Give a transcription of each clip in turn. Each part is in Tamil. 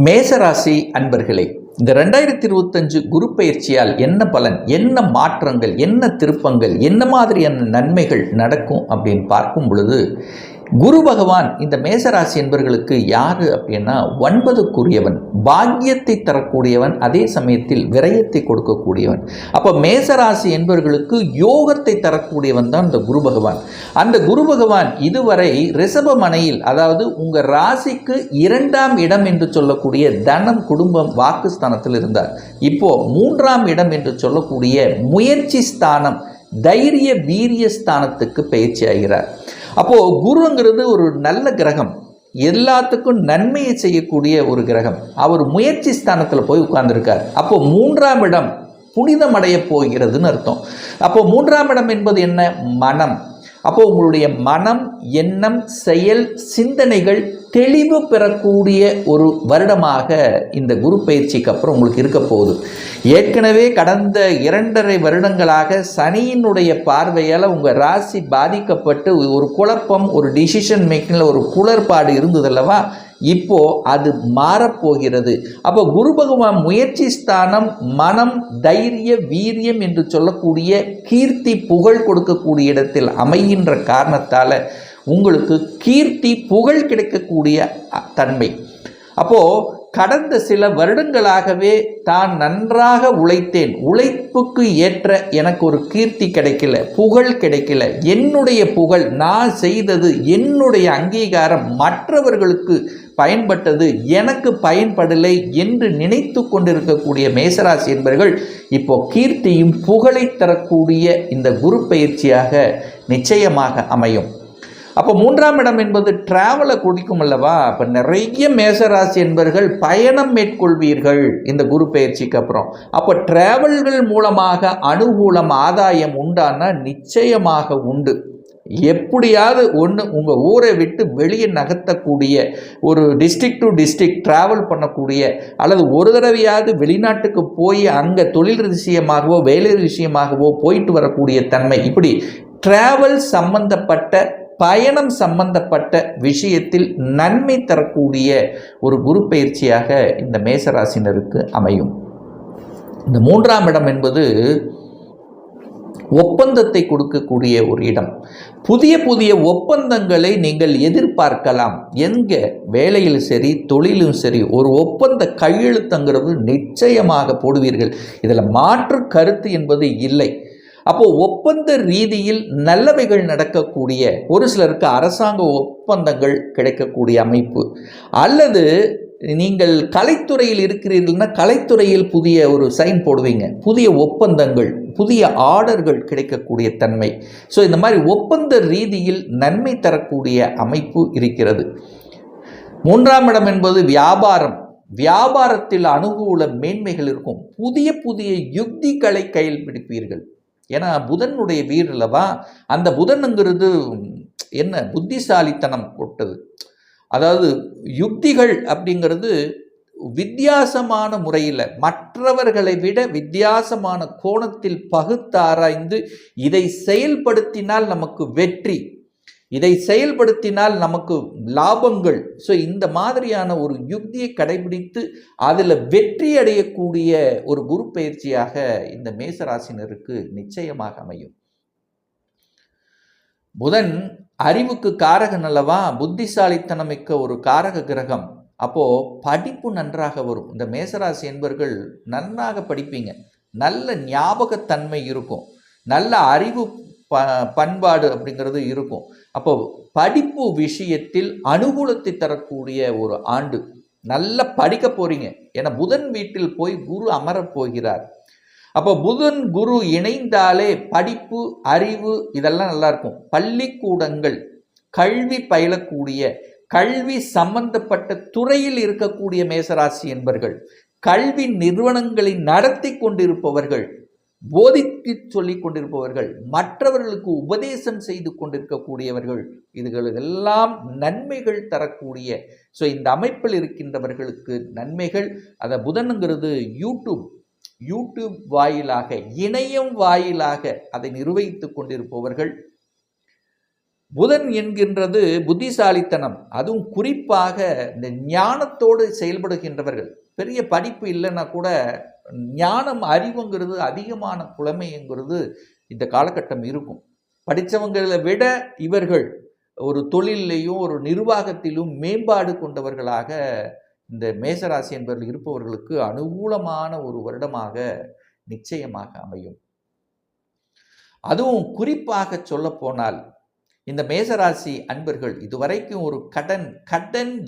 மேசராசி அன்பர்களே, இந்த 2025 குரு பயிற்சியால் என்ன பலன், என்ன மாற்றங்கள், என்ன திருப்பங்கள், என்ன மாதிரியான நன்மைகள் நடக்கும் அப்படின்னு பார்க்கும் பொழுது, குரு பகவான் இந்த மேசராசி என்பர்களுக்கு யாரு அப்படின்னா 9க்குரியவன், பாக்கியத்தை தரக்கூடியவன், அதே சமயத்தில் விரயத்தை கொடுக்கக்கூடியவன். அப்போ மேசராசி என்பவர்களுக்கு யோகத்தை தரக்கூடியவன் தான் இந்த குரு பகவான். அந்த குரு பகவான் இதுவரை ரிஷபமனையில், அதாவது உங்கள் ராசிக்கு 2ஆம் இடம் என்று சொல்லக்கூடிய தனம், குடும்பம், வாக்குஸ்தானத்தில் இருந்தார். இப்போ 3ஆம் இடம் என்று சொல்லக்கூடிய முயற்சி ஸ்தானம், தைரிய வீரிய ஸ்தானத்துக்கு பயிற்சி ஆகிறார். அப்போது குருங்கிறது ஒரு நல்ல கிரகம், எல்லாத்துக்கும் நன்மையை செய்யக்கூடிய ஒரு கிரகம். அவர் முயற்சி ஸ்தானத்தில் போய் உட்கார்ந்துருக்கார். அப்போ 3ஆம் இடம் புனிதமடைய போகிறதுன்னு அர்த்தம். அப்போ 3ஆம் இடம் என்பது என்ன? மனம். அப்போ உங்களுடைய மனம், எண்ணம், செயல், சிந்தனைகள் தெளிவு பெறக்கூடிய ஒரு வருடமாக இந்த குரு பயிற்சிக்கு அப்புறம் உங்களுக்கு இருக்க போகுது. ஏற்கனவே கடந்த 2.5 வருடங்களாக சனியினுடைய பார்வையால் உங்கள் ராசி பாதிக்கப்பட்டு ஒரு குழப்பம், ஒரு டிசிஷன் மேக்கிங்கில் ஒரு குளறுபாடு இருந்ததல்லவா? இப்போ அது மாறப்போகிறது. அப்போ குரு பகவான் முயற்சி ஸ்தானம், மனம், தைரிய வீரியம் என்று சொல்லக்கூடிய கீர்த்தி, புகழ் கொடுக்கக்கூடிய இடத்தில் அமைகின்ற காரணத்தால் உங்களுக்கு கீர்த்தி, புகழ் கிடைக்கக்கூடிய தன்மை. அப்போது கடந்த சில வருடங்களாகவே தான் நன்றாக உழைத்தேன், உழைப்புக்கு ஏற்ற எனக்கு ஒரு கீர்த்தி கிடைக்கல, புகழ் கிடைக்கல, என்னுடைய புகழ், நான் செய்தது, என்னுடைய அங்கீகாரம் மற்றவர்களுக்கு பயன்பட்டது, எனக்கு பயன்படலை என்று நினைத்து கொண்டிருக்கக்கூடிய மேசராசி என்பவர்கள் இப்போ கீர்த்தியும் புகழை தரக்கூடிய இந்த குரு பயிற்சியாக நிச்சயமாக அமையும். அப்போ 3ஆம் இடம் என்பது டிராவலை குடிக்கும் அல்லவா? அப்போ நிறைய மேசராசி என்பவர்கள் பயணம் மேற்கொள்வீர்கள் இந்த குரு பயிற்சிக்கு அப்புறம். அப்போ டிராவல்கள் மூலமாக அனுகூலம், ஆதாயம் உண்டானா நிச்சயமாக உண்டு. எப்படியாவது ஒன்று உங்கள் ஊரை விட்டு வெளியே நகர்த்தக்கூடிய, ஒரு டிஸ்ட்ரிக்ட் டு டிஸ்ட்ரிக்ட் ட்ராவல் பண்ணக்கூடிய, அல்லது ஒரு தடவையாவது வெளிநாட்டுக்கு போய் அங்கே தொழில் விஷயமாகவோ வேலை விஷயமாகவோ போயிட்டு வரக்கூடிய தன்மை, இப்படி ட்ராவல் சம்பந்தப்பட்ட, பயணம் சம்பந்தப்பட்ட விஷயத்தில் நன்மை தரக்கூடிய ஒரு குரு பயிற்சியாக இந்த மேசராசினருக்கு அமையும். இந்த 3ஆம் இடம் என்பது ஒப்பந்தத்தை கொடுக்கக்கூடிய ஒரு இடம். புதிய புதிய ஒப்பந்தங்களை நீங்கள் எதிர்பார்க்கலாம். எங்கே வேலையில் சரி, தொழிலும் சரி, ஒரு ஒப்பந்த கையெழுத்துங்கிறது நிச்சயமாக போடுவீர்கள். இதில் மாற்று கருத்து என்பது இல்லை. அப்போது ஒப்பந்த ரீதியில் நல்லவைகள் நடக்கக்கூடிய, ஒரு சிலருக்கு அரசாங்க ஒப்பந்தங்கள் கிடைக்கக்கூடிய அமைப்பு, அல்லது நீங்கள் கலைத்துறையில் இருக்கிறீர்கள்னா கலைத்துறையில் புதிய ஒரு சைன் போடுவீங்க, புதிய ஒப்பந்தங்கள், புதிய ஆர்டர்கள் கிடைக்கக்கூடிய தன்மை. ஸோ இந்த மாதிரி ஒப்பந்த ரீதியில் நன்மை தரக்கூடிய அமைப்பு இருக்கிறது. 3ஆம் இடம் என்பது வியாபாரம். வியாபாரத்தில் அனுகூல மேன்மைகள் இருக்கும். புதிய புதிய யுக்திகளை கையில் பிடிப்பீர்கள். ஏன்னா புதனுடைய வீடு அல்லவா? அந்த புதனுங்கிறது என்ன? புத்திசாலித்தனம் கொட்டது. அதாவது யுக்திகள் அப்படிங்கிறது வித்தியாசமான முறையில், மற்றவர்களை விட வித்தியாசமான கோணத்தில் பகுத்தாராய்ந்து, இதை செயல்படுத்தினால் நமக்கு வெற்றி, இதை செயல்படுத்தினால் நமக்கு லாபங்கள், ஸோ இந்த மாதிரியான ஒரு யுக்தியை கடைபிடித்து அதில் வெற்றி அடையக்கூடிய ஒரு குரு பயிற்சியாக இந்த மேசராசினருக்கு நிச்சயமாக அமையும். புதன் அறிவுக்கு காரகன் அல்லவா? புத்திசாலித்தனம் மிக்க ஒரு காரக கிரகம். அப்போது படிப்பு நன்றாக வரும். இந்த மேசராசி என்பவர்கள் நன்றாக படிப்பீங்க, நல்ல ஞாபகத்தன்மை இருக்கும், நல்ல அறிவு பண்பாடு அப்படிங்கிறது இருக்கும். அப்போ படிப்பு விஷயத்தில் அனுகூலத்தை தரக்கூடிய ஒரு ஆண்டு. நல்லா படிக்க போறீங்க. ஏன்னா புதன் வீட்டில் போய் குரு அமரப் போகிறார். அப்போ புதன் குரு இணைந்தாலே படிப்பு, அறிவு இதெல்லாம் நல்லா இருக்கும். பள்ளிக்கூடங்கள், கல்வி பயிலக்கூடிய, கல்வி சம்பந்தப்பட்ட துறையில் இருக்கக்கூடிய மேசராசி என்பவர்கள், கல்வி நிறுவனங்களை நடத்தி கொண்டிருப்பவர்கள், போதித்து சொல்லிக் கொண்டிருப்பவர்கள், மற்றவர்களுக்கு உபதேசம் செய்து கொண்டிருக்கக்கூடியவர்கள், இதுகளெல்லாம் நன்மைகள் தரக்கூடிய, ஸோ இந்த அமைப்பில் இருக்கின்றவர்களுக்கு நன்மைகள். அதை புதனுங்கிறது யூடியூப் வாயிலாக, இணையம் வாயிலாக அதை நிர்வகித்து கொண்டிருப்பவர்கள், புதன் என்கின்றது புத்திசாலித்தனம், அதுவும் குறிப்பாக இந்த ஞானத்தோடு செயல்படுகின்றவர்கள். பெரிய படிப்பு இல்லைன்னா கூட ஞானம் அறிவுங்கிறது அதிகமான புலமைங்கிறது இந்த காலகட்டம் இருக்கும். படித்தவங்களை விட இவர்கள் ஒரு தொழிலையும் ஒரு நிர்வாகத்திலும் மேம்பாடு கொண்டவர்களாக இந்த மேசராசி என்பவர்கள் இருப்பவர்களுக்கு அனுகூலமான ஒரு வருடமாக நிச்சயமாக அமையும். அதுவும் குறிப்பாக சொல்ல போனால் இந்த மேசராசி அன்பர்கள் இதுவரைக்கும் ஒரு கடன்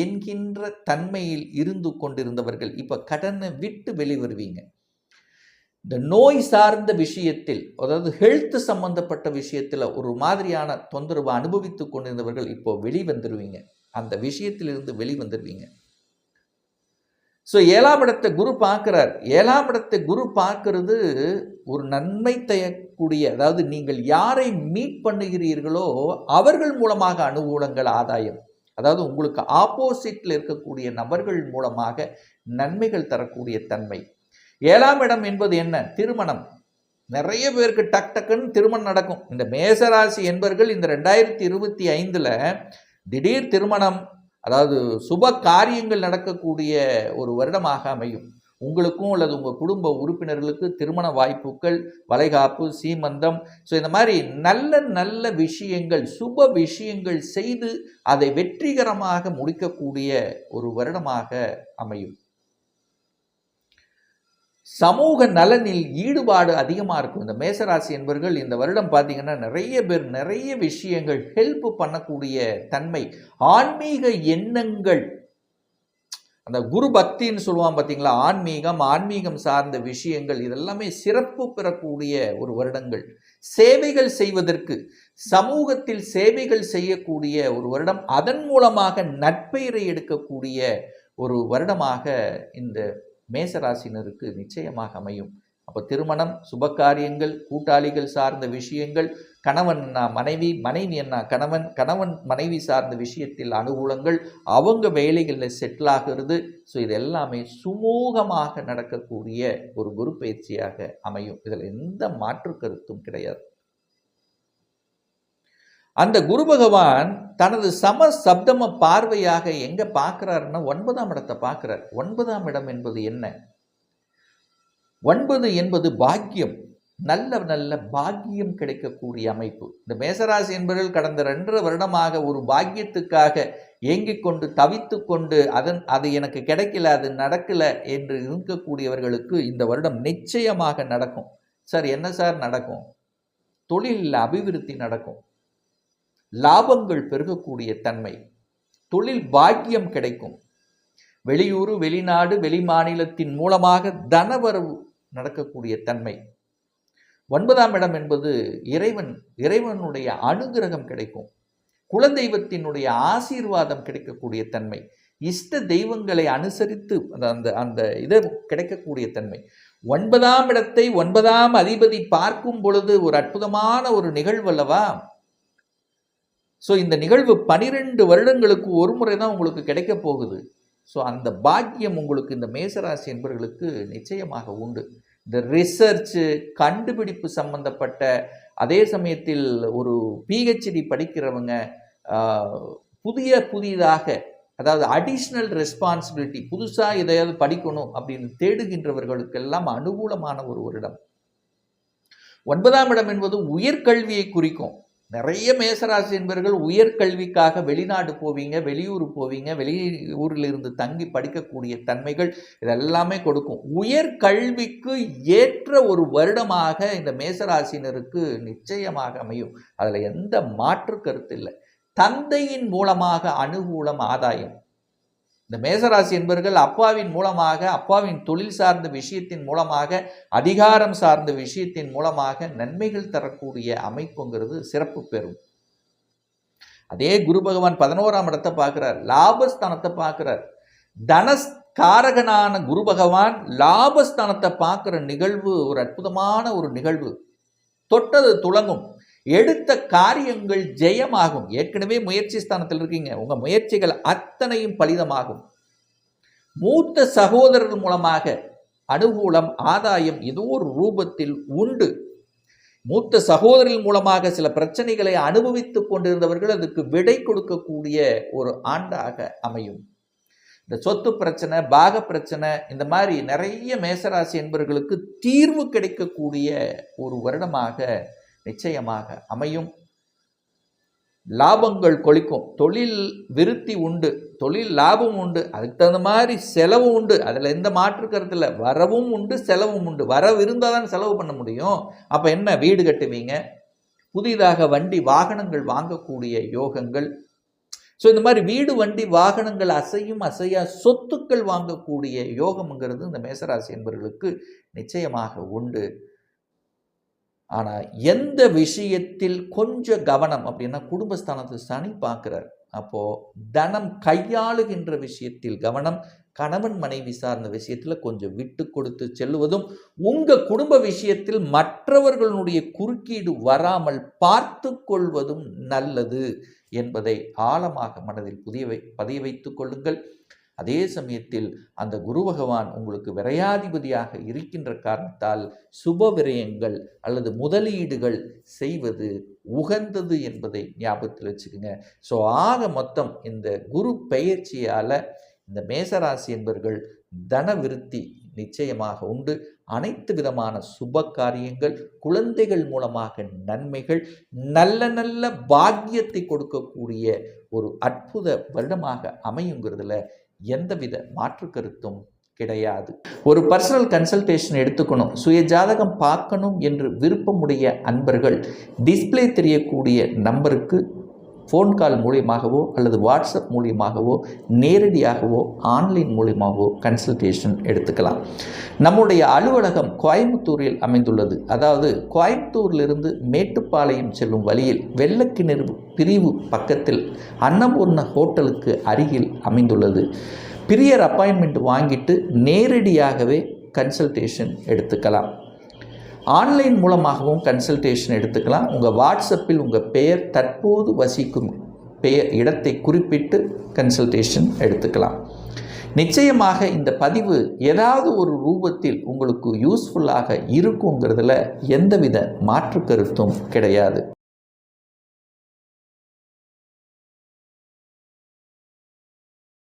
என்கின்ற தன்மையில் இருந்து கொண்டிருந்தவர்கள் இப்ப கடனை விட்டு வெளிவருவீங்க. இந்த நோய் சார்ந்த விஷயத்தில், அதாவது ஹெல்த் சம்பந்தப்பட்ட விஷயத்தில் ஒரு மாதிரியான தொந்தரவு அனுபவித்து கொண்டிருந்தவர்கள் இப்போ வெளிவந்துருவீங்க. அந்த விஷயத்திலிருந்து வெளிவந்துருவீங்க. ஸோ 7ஆம் இடத்தை குரு பார்க்கிறார். 7ஆம் இடத்தை குரு பார்க்கிறது ஒரு நன்மை தரக்கூடிய, அதாவது நீங்கள் யாரை மீட் பண்ணுகிறீர்களோ அவர்கள் மூலமாக அனுகூலங்கள், ஆதாயம், அதாவது உங்களுக்கு ஆப்போசிட்டில் இருக்கக்கூடிய நபர்கள் மூலமாக நன்மைகள் தரக்கூடிய தன்மை. 7ஆம் இடம் என்பது என்ன? திருமணம். நிறைய பேருக்கு டக்குன்னு திருமணம் நடக்கும். இந்த மேசராசி என்பவர்கள் இந்த 2025 திடீர் திருமணம், அதாவது சுப காரியங்கள் நடக்கக்கூடிய ஒரு வருடமாக அமையும். உங்களுக்கும் அல்லது உங்கள் குடும்ப உறுப்பினர்களுக்கு திருமண வாய்ப்புகள், வளைகாப்பு, சீமந்தம், ஸோ இந்த மாதிரி நல்ல நல்ல விஷயங்கள், சுப விஷயங்கள் செய்து அதை வெற்றிகரமாக முடிக்கக்கூடிய ஒரு வருடமாக அமையும். சமூக நலனில் ஈடுபாடு அதிகமாக இருக்கும். இந்த மேசராசி என்பவர்கள் இந்த வருடம் பார்த்தீங்கன்னா நிறைய பேர் நிறைய விஷயங்கள் ஹெல்ப் பண்ணக்கூடிய தன்மை, ஆன்மீக எண்ணங்கள், அந்த குரு பக்தின்னு சொல்லுவான் பார்த்தீங்களா, ஆன்மீகம் சார்ந்த விஷயங்கள் இதெல்லாமே சிறப்பு பெறக்கூடிய ஒரு வருடங்கள். சேவைகள் செய்வதற்கு, சமூகத்தில் சேவைகள் செய்யக்கூடிய ஒரு வருடம், அதன் மூலமாக நட்பெயரை எடுக்கக்கூடிய ஒரு வருடமாக இந்த மேசராசினருக்கு நிச்சயமாக அமையும். அப்போ திருமணம், சுபகாரியங்கள், கூட்டாளிகள் சார்ந்த விஷயங்கள், கணவன் மனைவி, மனைவி கணவன், கணவன் மனைவி சார்ந்த விஷயத்தில் அனுகூலங்கள், அவங்க வேலைகளில் செட்டில் ஆகிறது. ஸோ இது எல்லாமே சுமூகமாக நடக்கக்கூடிய ஒரு குரு பயிற்சியாக அமையும். இதில் எந்த மாற்று கருத்தும் கிடையாது. அந்த குரு பகவான் தனது சப்தம பார்வையாக எங்க பார்க்கிறாருன்னா 9ஆம் இடத்தை பார்க்கிறார். 9ஆம் இடம் என்பது என்ன? 9 என்பது பாக்கியம், நல்ல நல்ல பாக்கியம் கிடைக்கக்கூடிய அமைப்பு. இந்த மேசராசி என்பவர்கள் கடந்த 2.5 வருடமாக ஒரு பாக்கியத்துக்காக ஏங்கிக் கொண்டு தவித்து கொண்டு அது எனக்கு கிடைக்கல, அது நடக்கல என்று இருக்கக்கூடியவர்களுக்கு இந்த வருடம் நிச்சயமாக நடக்கும். சார் என்ன சார் நடக்கும்? தொழிலில் அபிவிருத்தி நடக்கும், லாபங்கள் பெருகக்கூடிய தன்மை, தொழில் பாக்கியம் கிடைக்கும், வெளியூர், வெளிநாடு, வெளி மாநிலத்தின் மூலமாக தனவரவு நடக்கக்கூடிய தன்மை. 9ஆம் இடம் என்பது இறைவனுடைய அனுகிரகம் கிடைக்கும், குலதெய்வத்தினுடைய ஆசீர்வாதம் கிடைக்கக்கூடிய தன்மை, இஷ்ட தெய்வங்களை அனுசரித்து அந்த இதை கிடைக்கக்கூடிய தன்மை. 9ஆம் இடத்தை 9ஆம் அதிபதி பார்க்கும் பொழுது ஒரு அற்புதமான ஒரு நிகழ்வு அல்லவா? ஸோ இந்த நிகழ்வு 12 வருடங்களுக்கு ஒரு முறை தான் உங்களுக்கு கிடைக்க போகுது. ஸோ அந்த பாக்கியம் உங்களுக்கு இந்த மேசராசி என்பவர்களுக்கு நிச்சயமாக உண்டு. இந்த ரிசர்ச்சு, கண்டுபிடிப்பு சம்பந்தப்பட்ட, அதே சமயத்தில் ஒரு பிஹெச்டி படிக்கிறவங்க, புதிதாக, அதாவது அடிஷ்னல் ரெஸ்பான்சிபிலிட்டி, புதுசாக எதையாவது படிக்கணும் அப்படின்னு தேடுகின்றவர்களுக்கெல்லாம் அனுகூலமான ஒரு வருடம். 9ஆம் இடம் என்பது உயர்கல்வியை குறிக்கும். நிறைய மேசராசி என்பவர்கள் உயர்கல்விக்காக வெளிநாடு போவீங்க, வெளியூர் போவீங்க, வெளியூரில் இருந்து தங்கி படிக்கக்கூடிய தன்மைகள் இதெல்லாமே கொடுக்கும். உயர்கல்விக்கு ஏற்ற ஒரு வருடமாக இந்த மேசராசினருக்கு நிச்சயமாக அமையும். அதில் எந்த மாற்று கருத்து இல்லை. தந்தையின் மூலமாக அனுகூலம், ஆதாயம். இந்த மேசராசி என்பவர்கள் அப்பாவின் மூலமாக, அப்பாவின் தொழில் சார்ந்த விஷயத்தின் மூலமாக, அதிகாரம் சார்ந்த விஷயத்தின் மூலமாக நன்மைகள் தரக்கூடிய அமைப்புங்கிறது சிறப்பு பெறும். அதே குரு பகவான் 11ஆம் இடத்தை பார்க்கிறார், லாபஸ்தானத்தை பார்க்கிறார். தனஸ்காரகனான குரு பகவான் லாபஸ்தானத்தை பார்க்கிற நிகழ்வு ஒரு அற்புதமான ஒரு நிகழ்வு. தொட்டது துளங்கும், எடுத்த காரியங்கள் ஜெயமாகும். ஏற்கனவே முயற்சி ஸ்தானத்தில் இருக்கீங்க, உங்க முயற்சிகள் அத்தனையும் பலிதமாகும். மூத்த சகோதரர்கள் மூலமாக அனுகூலம், ஆதாயம் ஏதோ ஒரு ரூபத்தில் உண்டு. மூத்த சகோதரின் மூலமாக சில பிரச்சனைகளை அனுபவித்து கொண்டிருந்தவர்கள் அதுக்கு விடை கொடுக்கக்கூடிய ஒரு ஆண்டாக அமையும். இந்த சொத்து பிரச்சனை, பாக பிரச்சனை, இந்த மாதிரி நிறைய மேசராசி என்பவர்களுக்கு தீர்வு கிடைக்கக்கூடிய ஒரு வருடமாக நிச்சயமாக அமையும். லாபங்கள் கொளிக்கும், தொழில் விருத்தி உண்டு, தொழில் லாபம் உண்டு, அதுக்கு தகுந்த மாதிரி செலவு உண்டு, அதில் எந்த மாற்று கருத்து இல்லை. வரவும் உண்டு, செலவும் உண்டு. வரவு இருந்தால் தான் செலவு பண்ண முடியும். அப்போ என்ன, வீடு கட்டுவீங்க, புதிதாக வண்டி வாகனங்கள் வாங்கக்கூடிய யோகங்கள். ஸோ இந்த மாதிரி வீடு வண்டி வாகனங்கள், அசையும் அசையா சொத்துக்கள் வாங்கக்கூடிய யோகம்ங்கிறது இந்த மேசராசி என்பவர்களுக்கு நிச்சயமாக உண்டு. ஆனால் எந்த விஷயத்தில் கொஞ்சம் கவனம் அப்படின்னா, குடும்பஸ்தானத்தை சனி பார்க்குறார். அப்போது தனம் கையாளுகின்ற விஷயத்தில் கவனம், கணவன் மனைவி சார்ந்த விஷயத்தில் கொஞ்சம் விட்டு கொடுத்து செல்லுவதும், உங்கள் குடும்ப விஷயத்தில் மற்றவர்களுடைய குறுக்கீடு வராமல் பார்த்து கொள்வதும் நல்லது என்பதை ஆழமாக மனதில் பதிய வைத்து கொள்ளுங்கள். அதே சமயத்தில் அந்த குரு பகவான் உங்களுக்கு விரையாதிபதியாக இருக்கின்ற காரணத்தால் சுப விரயங்கள் அல்லது முதலீடுகள் செய்வது உகந்தது என்பதை ஞாபகத்தில் வச்சுக்கோங்க. ஸோ ஆக மொத்தம் இந்த குரு பெயர்ச்சியால் இந்த மேசராசி என்பவர்கள் தன விருத்தி நிச்சயமாக உண்டு. அனைத்து விதமான சுப காரியங்கள், குழந்தைகள் மூலமாக நன்மைகள், நல்ல நல்ல பாக்கியத்தை கொடுக்கக்கூடிய ஒரு அற்புத வருடமாக அமையுங்கிறதுல எந்தவித மாற்று கருத்தும் கிடையாது. ஒரு பர்சனல் கன்சல்டேஷன் எடுத்துக்கணும், சுய ஜாதகம் பார்க்கணும் என்று விருப்பமுடைய அன்பர்கள் டிஸ்பிளே தெரியக்கூடிய நம்பருக்கு ஃபோன் கால் மூலியமாகவோ அல்லது வாட்ஸ்அப் மூலியமாகவோ நேரடியாகவோ ஆன்லைன் மூலியமாகவோ கன்சல்டேஷன் எடுத்துக்கலாம். நம்முடைய அலுவலகம் கோயம்புத்தூரில் அமைந்துள்ளது. அதாவது கோயம்புத்தூரிலிருந்து மேட்டுப்பாளையம் செல்லும் வழியில் வெள்ளக்கிணறு பிரிவு பக்கத்தில் அன்னபூர்ண ஹோட்டலுக்கு அருகில் அமைந்துள்ளது. பிரியர் அப்பாயின்மெண்ட் வாங்கிட்டு நேரடியாகவே கன்சல்டேஷன் எடுத்துக்கலாம். ஆன்லைன் மூலமாகவும் கன்சல்டேஷன் எடுத்துக்கலாம். உங்கள் வாட்ஸ்அப்பில் உங்கள் பெயர், தற்போது வசிக்கும் இடத்தை குறிப்பிட்டு கன்சல்டேஷன் எடுத்துக்கலாம். நிச்சயமாக இந்த பதிவு ஏதாவது ஒரு ரூபத்தில் உங்களுக்கு யூஸ்ஃபுல்லாக இருக்குங்கிறதுல எந்தவித மாற்று கருத்தும் கிடையாது.